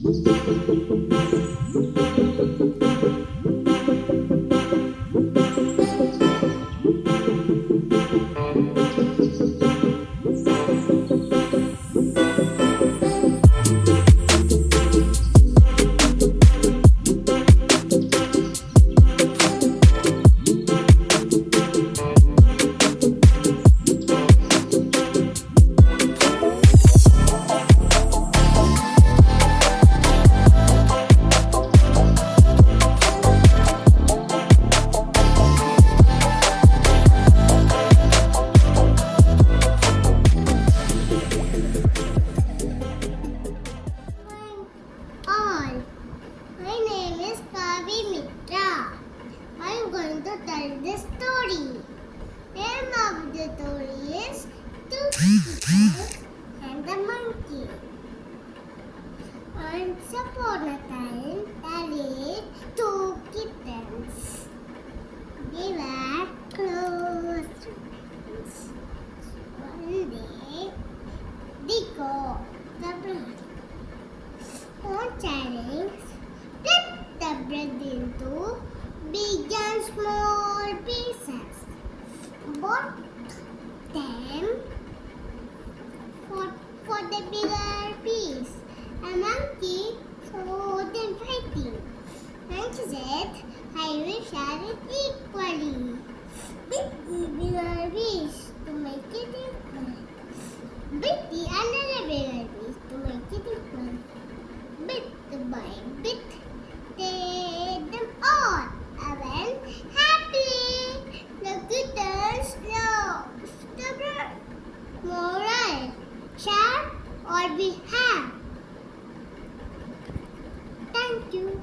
All. My name is Kavi Mitra. I am going to tell the story. Name of the story is Two Kittens and the Monkey. Once upon a time, there were two kittens. They were close friends. One day, they got the bread. On sharing, split the bread into big and small pieces. Both them for the bigger piece. A monkey saw them fighting and she said, I will share it equally. Bit the bigger piece to make it equal. Bit the another bigger piece to make it equal. Bit by bit, they them all went happily. The kittens lost the bread. Moral: share or be have. Thank you.